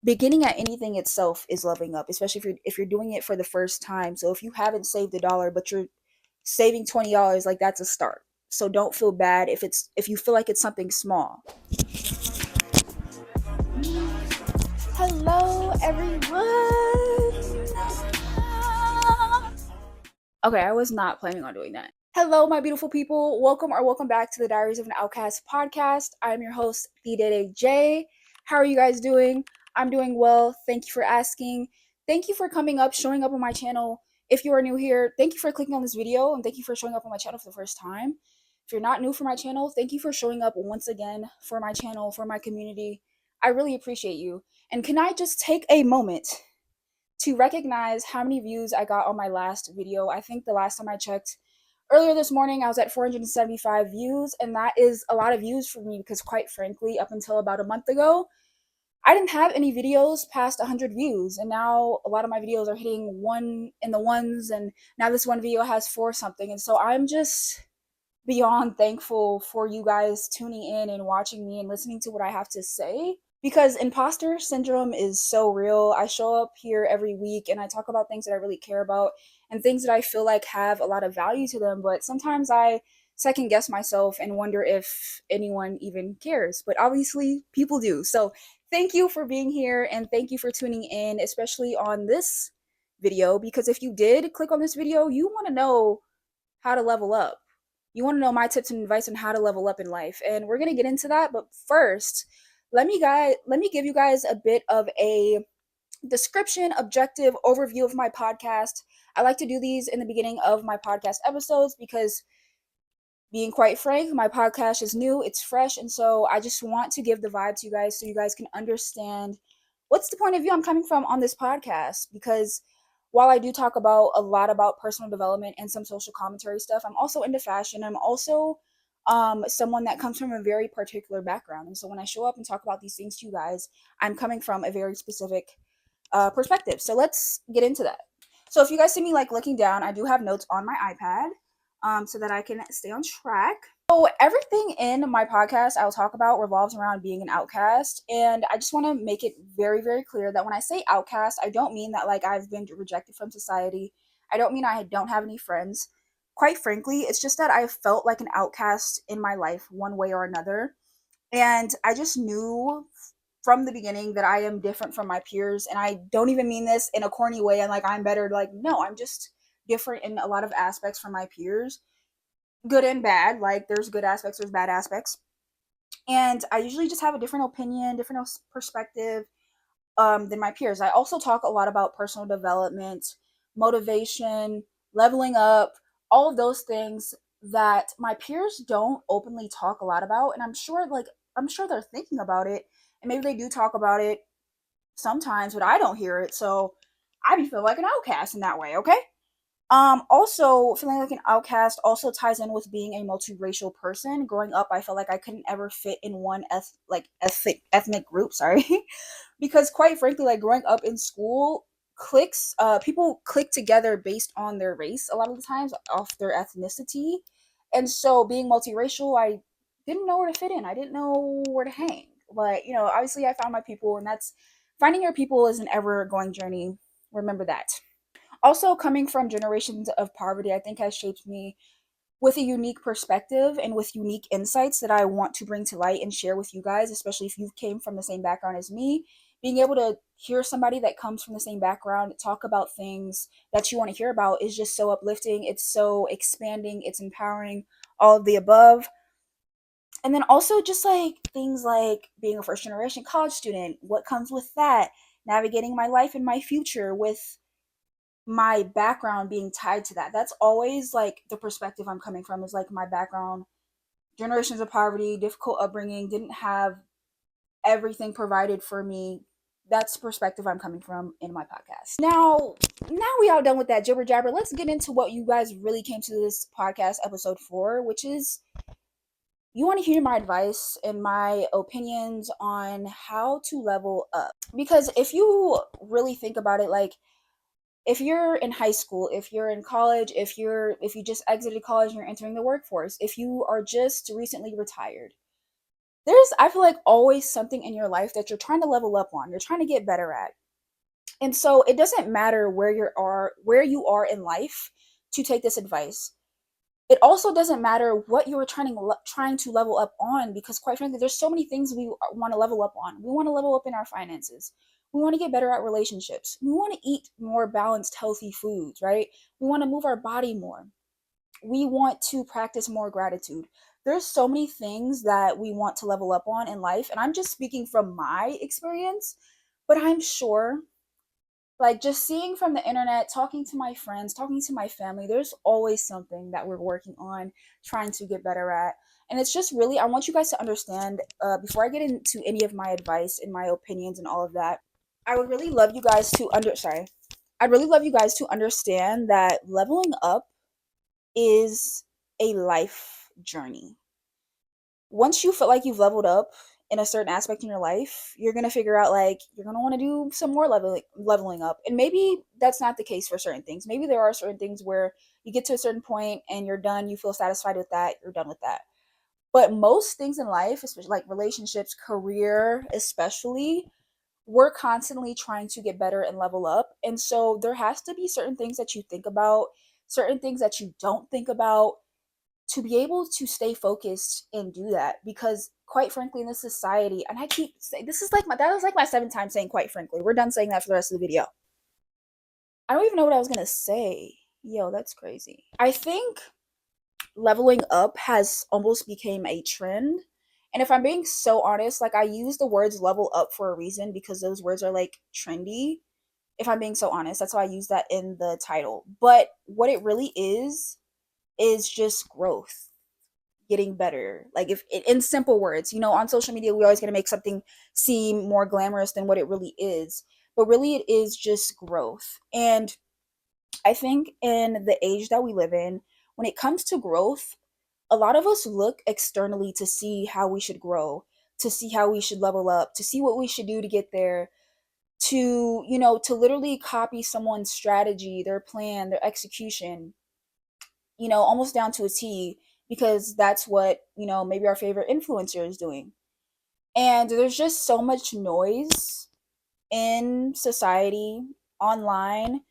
beginning at anything itself is leveling up, especially if you're doing it for the first time. So if you haven't saved $1 but you're saving $20, like that's a start. So don't feel bad if you feel like it's something small. Hello everyone. Okay, I was not planning on doing that. Hello, my beautiful people. Welcome back to the Diaries of an Outcast podcast. I'm your host, The Day J. How are you guys doing? I'm doing well. Thank you for asking. Thank you for showing up on my channel. If you are new here, thank you for clicking on this video and thank you for showing up on my channel for the first time. If you're not new for my channel, thank you for showing up once again for my channel, for my community. I really appreciate you. And can I just take a moment to recognize how many views I got on my last video? I think the last time I checked, earlier this morning, I was at 475 views, and that is a lot of views for me because, quite frankly, up until about a month ago, I didn't have any videos past 100 views, and now a lot of my videos are hitting one in the ones, and now this one video has four something, and so I'm just beyond thankful for you guys tuning in and watching me and listening to what I have to say, because imposter syndrome is so real. I show up here every week and I talk about things that I really care about and things that I feel like have a lot of value to them, but sometimes I second guess myself and wonder if anyone even cares. But obviously, people do. So, thank you for being here and thank you for tuning in, especially on this video, because if you did click on this video, you want to know how to level up. You want to know my tips and advice on how to level up in life, and we're going to get into that. But first, let me give you guys a bit of a description, objective overview of my podcast. I like to do these in the beginning of my podcast episodes because, being quite frank, my podcast is new, it's fresh, and so I just want to give the vibe to you guys so you guys can understand what's the point of view I'm coming from on this podcast. Because while I do talk about a lot about personal development and some social commentary stuff, I'm also into fashion. I'm also someone that comes from a very particular background. And so when I show up and talk about these things to you guys, I'm coming from a very specific perspective. So let's get into that. So if you guys see me like looking down, I do have notes on my iPad so that I can stay on track. So everything in my podcast I'll talk about revolves around being an outcast, and I just want to make it very, very clear that when I say outcast, I don't mean that like I've been rejected from society. I don't mean I don't have any friends. Quite frankly, it's just that I felt like an outcast in my life one way or another, and I just knew from the beginning that I am different from my peers, and I don't even mean this in a corny way and like I'm better. Like, no, I'm just different in a lot of aspects from my peers, good and bad. Like, there's good aspects, there's bad aspects, and I usually just have a different opinion, different perspective than my peers. I also talk a lot about personal development, motivation, leveling up, all of those things that my peers don't openly talk a lot about, and I'm sure they're thinking about it, and maybe they do talk about it sometimes, but I don't hear it, so I be feeling like an outcast in that way, okay? Also, feeling like an outcast also ties in with being a multiracial person. Growing up, I felt like I couldn't ever fit in one ethnic group, sorry. Because quite frankly, like growing up in school, people click together based on their race a lot of the times, off their ethnicity. And so being multiracial, I didn't know where to fit in. I didn't know where to hang. But, obviously I found my people, and that's finding your people is an ever going journey. Remember that. Also, coming from generations of poverty, I think has shaped me with a unique perspective and with unique insights that I want to bring to light and share with you guys, especially if you came from the same background as me. Being able to hear somebody that comes from the same background talk about things that you want to hear about is just so uplifting. It's so expanding, it's empowering, all of the above. And then also just like things like being a first generation college student, what comes with that, navigating my life and my future with my background being tied to that. That's always like the perspective I'm coming from, is like my background, generations of poverty, difficult upbringing, didn't have everything provided for me. That's the perspective I'm coming from in my podcast. Now we all done with that jibber jabber. Let's get into what you guys really came to this podcast episode for, which is you want to hear my advice and my opinions on how to level up. Because if you really think about it, like, if you're in high school, if you're in college, if you just exited college and you're entering the workforce, if you are just recently retired, There's, I feel like, always something in your life that you're trying to level up on, you're trying to get better at. And so it doesn't matter where you are in life, to take this advice. It also doesn't matter what you are trying to level up on, because quite frankly, there's so many things we want to level up on. We want to level up in our finances. We want to get better at relationships. We want to eat more balanced, healthy foods, right? We want to move our body more. We want to practice more gratitude. There's so many things that we want to level up on in life, and I'm just speaking from my experience, but I'm sure, like, just seeing from the internet, talking to my friends, talking to my family, there's always something that we're working on, trying to get better at. And it's just really, I want you guys to understand, before I get into any of my advice and my opinions and all of that, I would really love you guys to I'd really love you guys to understand that leveling up is a life journey. Once you feel like you've leveled up in a certain aspect in your life, you're going to figure out, like, you're going to want to do some more leveling up. And maybe that's not the case for certain things. Maybe there are certain things where you get to a certain point and you're done, you feel satisfied with that, you're done with that. But most things in life, especially like relationships, career, especially, we're constantly trying to get better and level up. And so there has to be certain things that you think about, certain things that you don't think about, to be able to stay focused and do that. Because quite frankly, in this society, and I keep saying, this is like my, that was like my seventh time saying quite frankly, we're done saying that for the rest of the video. I don't even know what I was gonna say. Yo, that's crazy. I think leveling up has almost became a trend. And if I'm being so honest, like, I use the words level up for a reason, because those words are like trendy. If I'm being so honest, that's why I use that in the title. But what it really is just growth, getting better. Like, if in simple words, on social media, we're always going to make something seem more glamorous than what it really is. But really, it is just growth. And I think in the age that we live in, when it comes to growth, a lot of us look externally to see how we should grow, to see how we should level up, to see what we should do to get there, to literally copy someone's strategy, their plan, their execution, almost down to a T, because that's what, maybe our favorite influencer is doing. And there's just so much noise in society, online,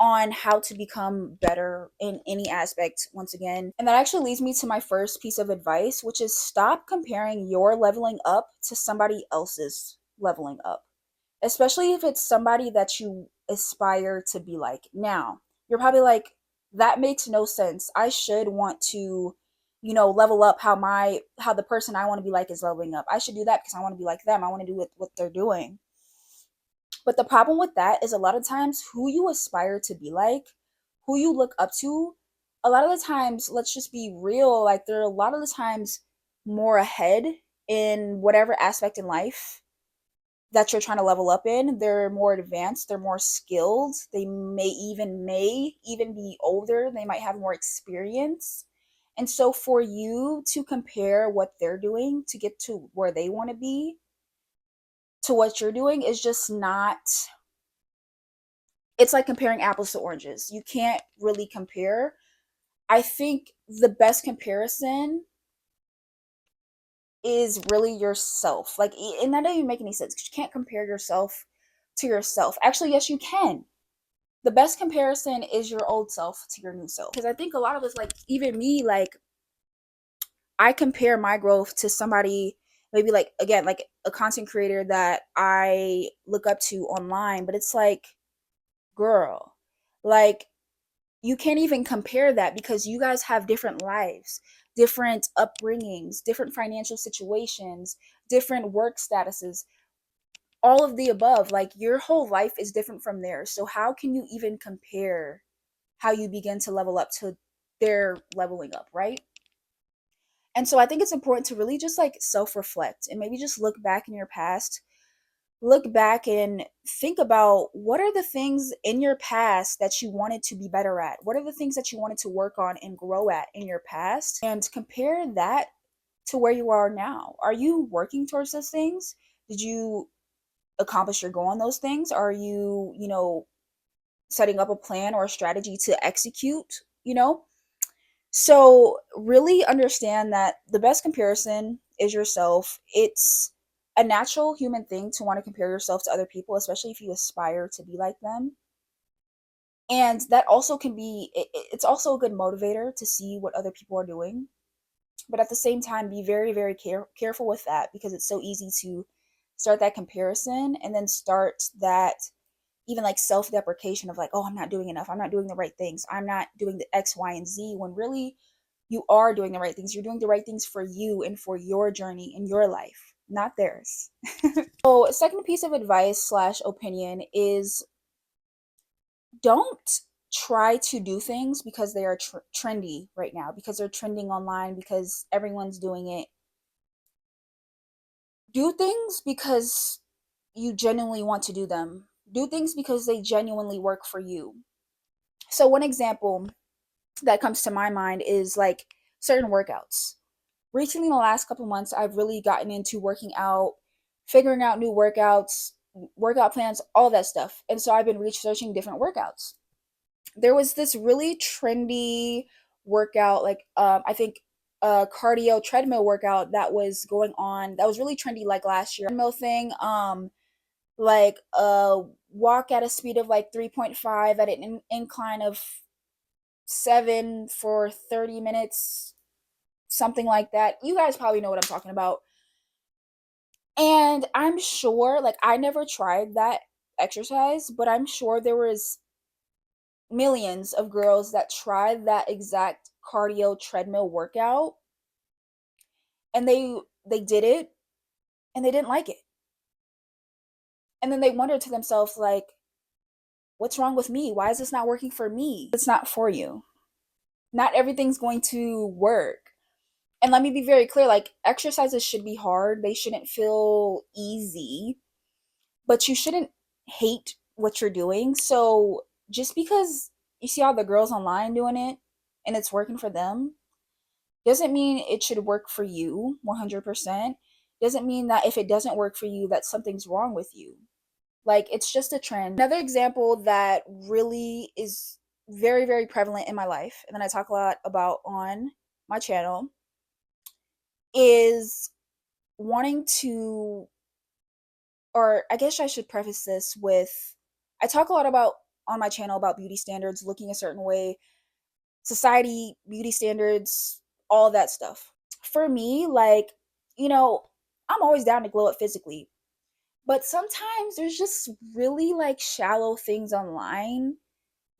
on how to become better in any aspect, once again. And that actually leads me to my first piece of advice, which is stop comparing your leveling up to somebody else's leveling up, especially if it's somebody that you aspire to be like. Now, you're probably like, that makes no sense. I should want to, level up how the person I want to be like is leveling up. I should do that because I want to be like them. I want to do what they're doing. But the problem with that is, a lot of times, who you aspire to be like, who you look up to, a lot of the times, let's just be real, like, they're a lot of the times more ahead in whatever aspect in life that you're trying to level up in. They're more advanced, they're more skilled, they may even be older, they might have more experience. And so for you to compare what they're doing to get to where they want to be to what you're doing is just not, it's like comparing apples to oranges. You can't really compare. I think the best comparison is really yourself. Like, and that doesn't even make any sense, 'cause you can't compare yourself to yourself. Actually, yes, you can. The best comparison is your old self to your new self. Because I think a lot of us, like, even me, like, I compare my growth to somebody, maybe, like, again, like a content creator that I look up to online, but it's like, girl, like, you can't even compare that, because you guys have different lives, different upbringings, different financial situations, different work statuses, all of the above. Like, your whole life is different from theirs. So how can you even compare how you begin to level up to their leveling up, right? And so I think it's important to really just, like, self reflect and maybe just look back in your past, look back and think about, what are the things in your past that you wanted to be better at? What are the things that you wanted to work on and grow at in your past? And compare that to where you are now. Are you working towards those things? Did you accomplish your goal on those things? Are you, setting up a plan or a strategy to execute? So really understand that the best comparison is yourself. It's a natural human thing to want to compare yourself to other people, especially if you aspire to be like them. And that also can be, it's also a good motivator to see what other people are doing. But at the same time, be very, very careful with that, because it's so easy to start that comparison and then start that even like self deprecation of like, oh, I'm not doing enough. I'm not doing the right things. I'm not doing the X, Y, and Z, when really you are doing the right things. You're doing the right things for you and for your journey in your life, not theirs. So, second piece of advice slash opinion is, don't try to do things because they are trendy right now, because they're trending online, because everyone's doing it. Do things because you genuinely want to do them. Do things because they genuinely work for you. So, one example that comes to my mind is like certain workouts. Recently, in the last couple months, I've really gotten into working out, figuring out new workouts, workout plans, all that stuff. And so I've been researching different workouts. There was this really trendy workout, like I think a cardio treadmill workout that was going on, that was really trendy like last year. Treadmill thing, like walk at a speed of like 3.5 at an incline of 7 for 30 minutes, something like that. You guys probably know what I'm talking about. And I'm sure, like, I never tried that exercise, but I'm sure there was millions of girls that tried that exact cardio treadmill workout, and they did it and they didn't like it. And then they wondered to themselves like, what's wrong with me? Why is this not working for me? It's not for you. Not everything's going to work. And let me be very clear, like, exercises should be hard. They shouldn't feel easy, but you shouldn't hate what you're doing. So just because you see all the girls online doing it and it's working for them doesn't mean it should work for you 100%. Doesn't mean that if it doesn't work for you that something's wrong with you. Like, it's just a trend. Another example that really is very, very prevalent in my life, and then I talk a lot about on my channel, is wanting to, or I guess I should preface this with, I talk a lot about on my channel about beauty standards, looking a certain way, society, beauty standards, all that stuff. For me, like, you know, I'm always down to glow up physically, but sometimes there's just really like shallow things online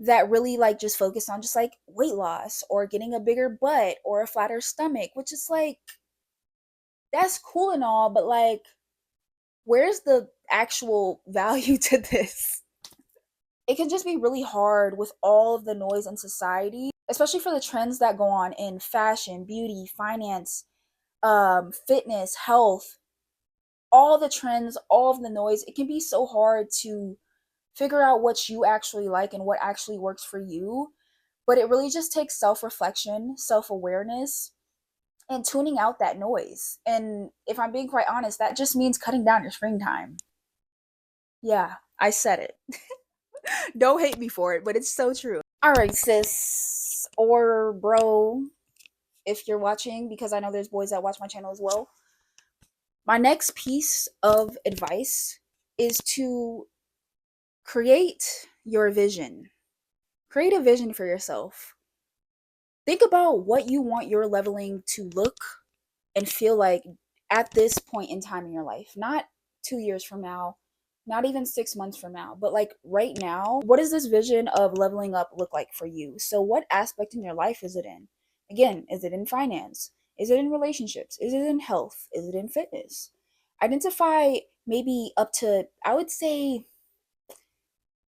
that really like just focus on just like weight loss or getting a bigger butt or a flatter stomach, which is like, that's cool and all, but like, where's the actual value to this? It can just be really hard with all of the noise in society, especially for the trends that go on in fashion, beauty, finance, fitness, health, all the trends, all of the noise. It can be so hard to figure out what you actually like and what actually works for you. But it really just takes self reflection, self awareness, and tuning out that noise. And if I'm being quite honest, that just means cutting down your screen time. Yeah, I said it. Don't hate me for it, but it's so true. All right, sis or bro, if you're watching, because I know there's boys that watch my channel as well. My next piece of advice is to create your vision. Create a vision for yourself. Think about what you want your leveling to look and feel like at this point in time in your life. Not 2 years from now, not even 6 months from now, but like right now. What does this vision of leveling up look like for you? So, what aspect in your life is it in? Again, is it in finance? Is it in relationships? Is it in health? Is it in fitness? Identify maybe up to, I would say,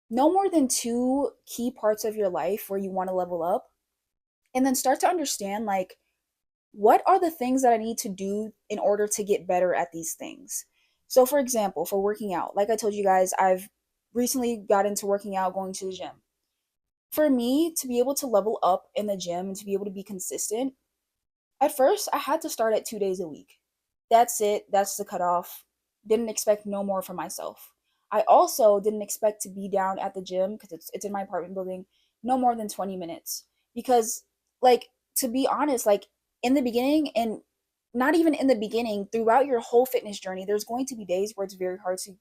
no more than two key parts of your life where you want to level up. And then start to understand, like, what are the things that I need to do in order to get better at these things? So, for example, for working out, like I told you guys, I've recently got into working out, going to the gym. For me to be able to level up in the gym and to be able to be consistent, at first I had to start at 2 days a week. That's it, that's the cutoff. Didn't expect no more from myself. I also didn't expect to be down at the gym, because it's in my apartment building, no more than 20 minutes. Because, like, to be honest, like, in the beginning, and not even in the beginning, throughout your whole fitness journey, there's going to be days where it's very hard to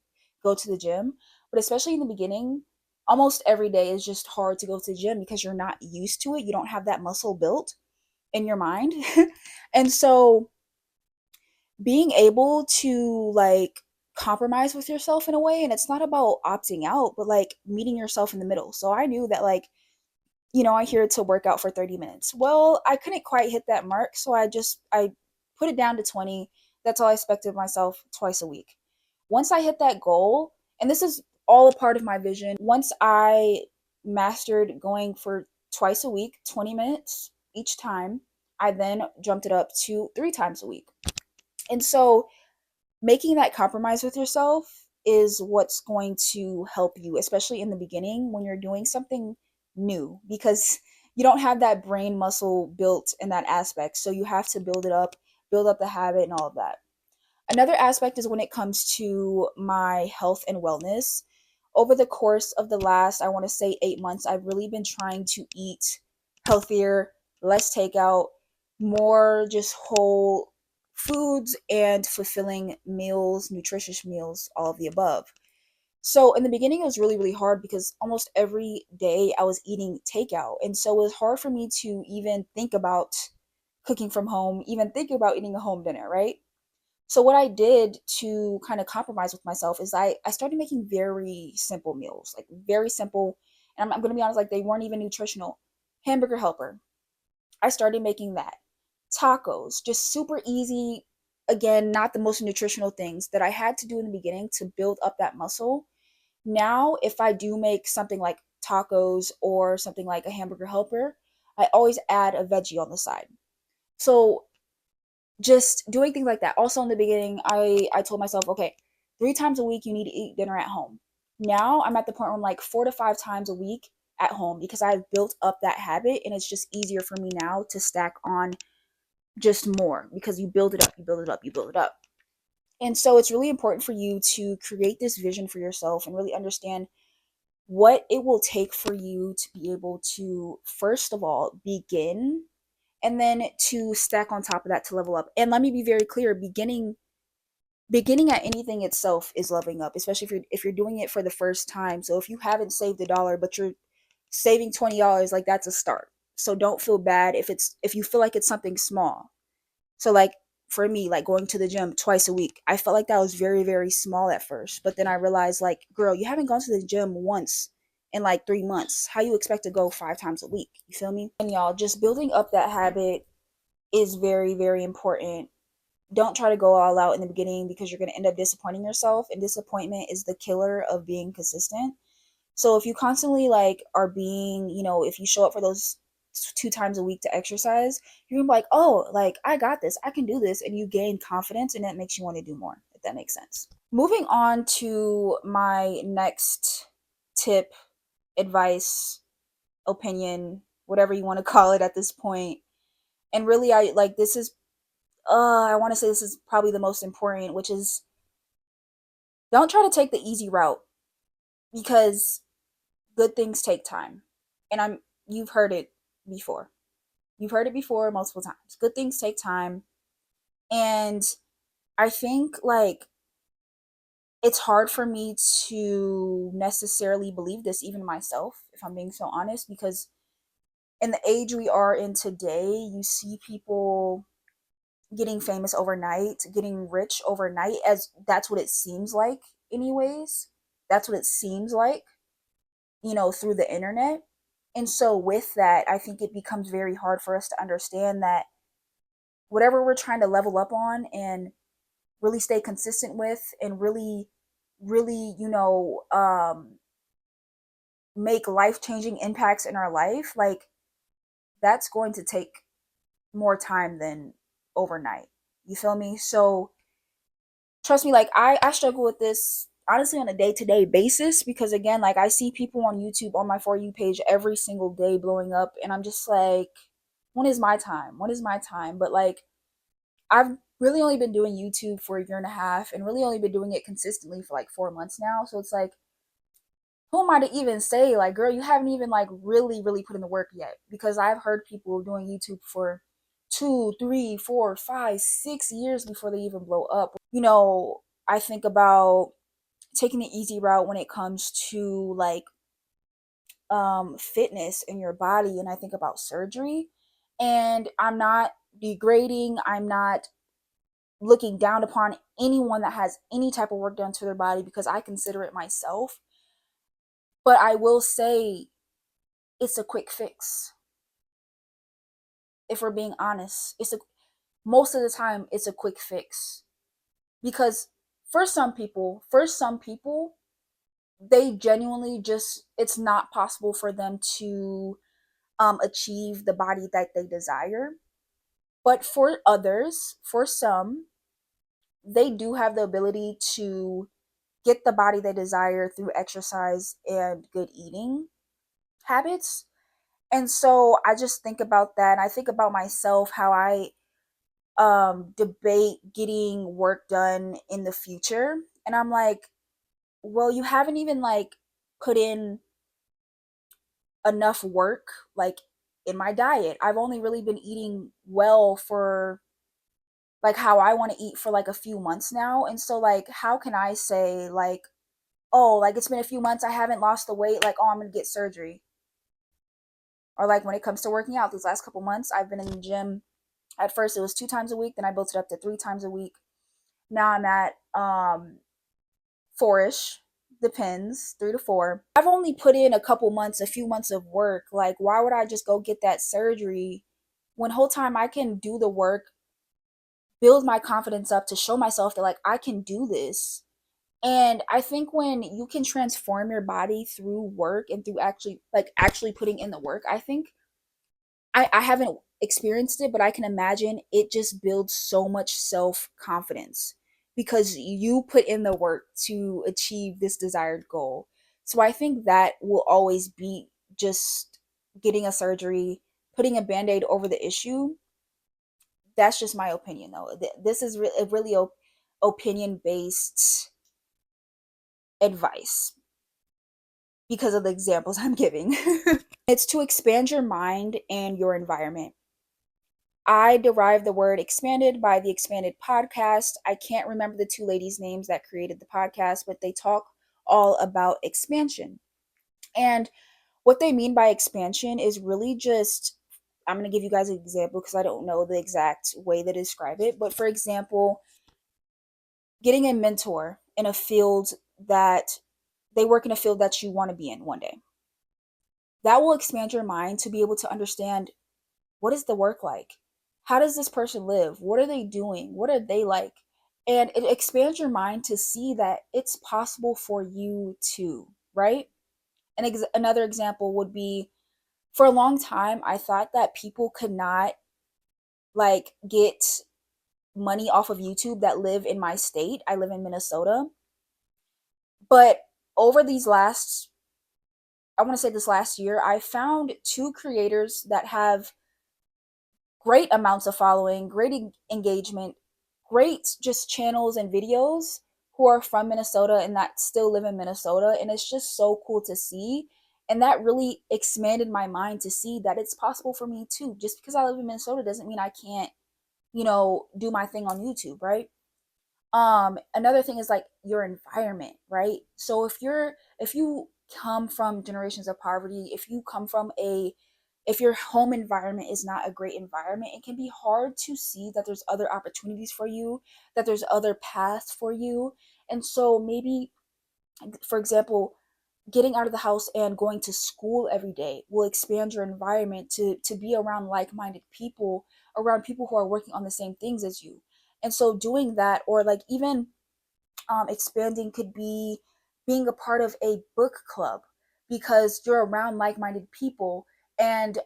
go to the gym, but especially in the beginning, almost every day is just hard to go to the gym because you're not used to it. You don't have that muscle built in your mind. And so being able to like compromise with yourself in a way, and it's not about opting out, but like meeting yourself in the middle. So I knew that like, I here to work out for 30 minutes. Well, I couldn't quite hit that mark, so I put it down to 20. That's all I expected of myself twice a week. Once I hit that goal, and this is all a part of my vision, once I mastered going for twice a week, 20 minutes each time, I then jumped it up to 3 times a week. And so making that compromise with yourself is what's going to help you, especially in the beginning when you're doing something new, because you don't have that brain muscle built in that aspect. So you have to build up the habit and all of that. Another aspect is when it comes to my health and wellness. Over the course of the last, I want to say 8 months, I've really been trying to eat healthier, less takeout, more just whole foods and fulfilling meals, nutritious meals, all of the above. So in the beginning, it was really, really hard because almost every day I was eating takeout. And so it was hard for me to even think about cooking from home, even think about eating a home dinner, right? So what I did to kind of compromise with myself is I started making very simple meals, like very simple. And I'm going to be honest, like they weren't even nutritional. Hamburger helper. I started making that. Tacos, just super easy. Again, not the most nutritional things that I had to do in the beginning to build up that muscle. Now, if I do make something like tacos or something like a hamburger helper, I always add a veggie on the side. So just doing things like that. Also in the beginning, I told myself, okay, 3 times a week you need to eat dinner at home. Now I'm at the point where I'm like 4 to 5 times a week at home because I've built up that habit, and it's just easier for me now to stack on just more because you build it up, you build it up, you build it up. And so it's really important for you to create this vision for yourself and really understand what it will take for you to be able to, first of all, begin, and then to stack on top of that to level up. And let me be very clear, beginning at anything itself is leveling up, especially if you're doing it for the first time. So if you haven't saved $1 but you're saving $20, like that's a start. So don't feel bad if you feel like it's something small. So like for me, like going to the gym twice a week, I felt like that was very, very small at first. But then I realized, like, girl, you haven't gone to the gym once in like 3 months. How you expect to go 5 times a week? You feel me? And y'all, just building up that habit is very, very important. Don't try to go all out in the beginning because you're going to end up disappointing yourself. And disappointment is the killer of being consistent. So if you constantly like are being, if you show up for those 2 times a week to exercise, you're gonna be like, oh, like I got this, I can do this, and you gain confidence, and that makes you want to do more. If that makes sense. Moving on to my next tip, advice, opinion, whatever you want to call it at this point. And really, I like this is, I want to say this is probably the most important, which is don't try to take the easy route because good things take time. And you've heard it before. You've heard it before multiple times. Good things take time. And I think like it's hard for me to necessarily believe this even myself, if I'm being so honest, because in the age we are in today, you see people getting famous overnight, getting rich overnight, as that's what it seems like anyways. That's what it seems like, through the internet. And so with that, I think it becomes very hard for us to understand that whatever we're trying to level up on and really stay consistent with and really, really, make life-changing impacts in our life, like that's going to take more time than overnight. You feel me? So trust me, like I struggle with this honestly on a day-to-day basis because again, like I see people on YouTube on my For You page every single day blowing up, and I'm just like, when is my time? When is my time? But like I've really only been doing YouTube for a year and a half and really only been doing it consistently for like 4 months now. So it's like, who am I to even say, like, girl, you haven't even like really, really put in the work yet? Because I've heard people doing YouTube for 2, 3, 4, 5, 6 years before they even blow up. I think about taking the easy route when it comes to like fitness in your body, and I think about surgery. And I'm not degrading, I'm not looking down upon anyone that has any type of work done to their body, because I consider it myself. But I will say it's a quick fix. If we're being honest, most of the time it's a quick fix, because for some people they genuinely just, it's not possible for them to achieve the body that they desire. But for others, for some, they do have the ability to get the body they desire through exercise and good eating habits. And so I just think about that. And I think about myself, how I debate getting work done in the future. And I'm like, well, you haven't even like put in enough work like in my diet. I've only really been eating well for like how I want to eat for like a few months now. And so like how can I say like, oh, like it's been a few months, I haven't lost the weight, like, oh, I'm going to get surgery. Or like when it comes to working out, these last couple months I've been in the gym. At first it was 2 times a week, then I built it up to 3 times a week. Now I'm at 4ish, depends, 3 to 4. I've only put in a few months of work. Like, why would I just go get that surgery when whole time I can do the work, build my confidence up to show myself that like I can do this. And I think when you can transform your body through work and through actually putting in the work, I think I haven't experienced it, but I can imagine it just builds so much self confidence because you put in the work to achieve this desired goal. So I think that will always be just getting a surgery, putting a band aid over the issue. That's just my opinion, though. This is a really opinion based advice because of the examples I'm giving. It's to expand your mind and your environment. I derived the word expanded by the Expanded podcast. I can't remember the two ladies' names that created the podcast, but they talk all about expansion. And what they mean by expansion is really just, I'm going to give you guys an example because I don't know the exact way to describe it. But for example, getting a mentor in a field that they work in a field that you want to be in one day. That will expand your mind to be able to understand, what is the work like? How does this person live? What are they doing? What are they like? And it expands your mind to see that it's possible for you too, right? Another example would be, for a long time, I thought that people could not like get money off of YouTube that live in my state. I live in Minnesota. But over I want to say this last year, I found two creators that have great amounts of following, great engagement, great just channels and videos, who are from Minnesota and that still live in Minnesota. And it's just so cool to see. And that really expanded my mind to see that it's possible for me too. Just because I live in Minnesota doesn't mean I can't, do my thing on YouTube, right? Another thing is like your environment, right? So if you come from generations of poverty, if your home environment is not a great environment, it can be hard to see that there's other opportunities for you, that there's other paths for you. And so maybe, for example, getting out of the house and going to school every day will expand your environment to be around like-minded people, around people who are working on the same things as you. And so doing that, or like even expanding, could be being a part of a book club because you're around like-minded people. And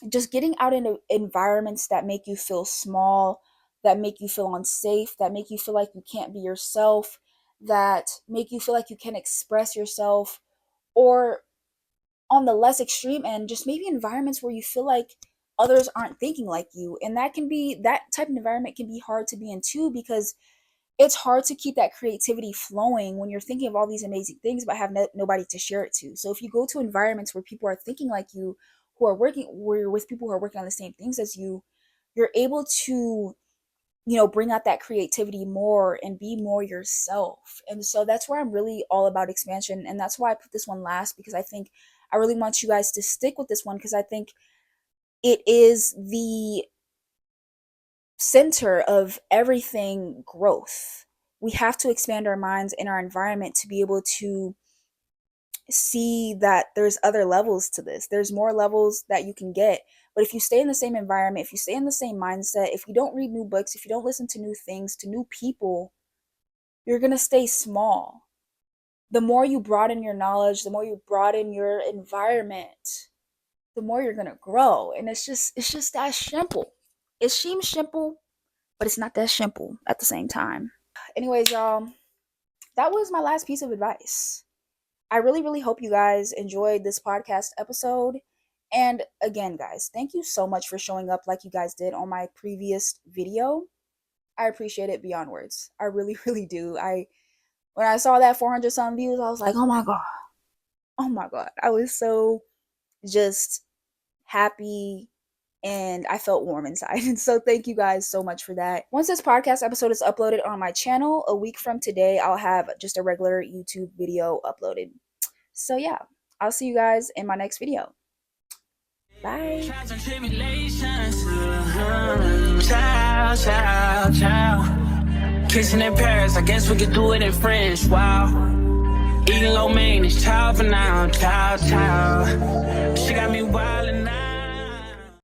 just getting out into environments that make you feel small, that make you feel unsafe, that make you feel like you can't be yourself, that make you feel like you can't express yourself, or on the less extreme end, just maybe environments where you feel like others aren't thinking like you. And that type of environment can be hard to be in too, because it's hard to keep that creativity flowing when you're thinking of all these amazing things but have nobody to share it to. So if you go to environments where people are thinking like you, who are working, where you're with people who are working on the same things as you, you're able to, bring out that creativity more and be more yourself. And so that's where I'm really all about expansion. And that's why I put this one last, because I think I really want you guys to stick with this one, because I think it is the center of everything growth. We have to expand our minds in our environment to be able to see that there's other levels to this. There's more levels that you can get. But if you stay in the same environment, if you stay in the same mindset, if you don't read new books, if you don't listen to new things, to new people, you're going to stay small. The more you broaden your knowledge, the more you broaden your environment, the more you're going to grow. And it's just that simple. It seems simple, but it's not that simple at the same time. Anyways, y'all, that was my last piece of advice. I really, really hope you guys enjoyed this podcast episode. And again, guys, thank you so much for showing up like you guys did on my previous video. I appreciate it beyond words. I really, really do. When I saw that 400 some views, I was like, oh my God. Oh my God. I was so just happy and I felt warm inside. And so thank you guys so much for that. Once this podcast episode is uploaded on my channel, a week from today, I'll have just a regular YouTube video uploaded. So yeah, I'll see you guys in my next video. Bye. Ciao, ciao, ciao. Kissing in Paris, I guess we could do it in French. Wow. Eating lo mein, it's ciao for now. Ciao, ciao. She got me wildin'.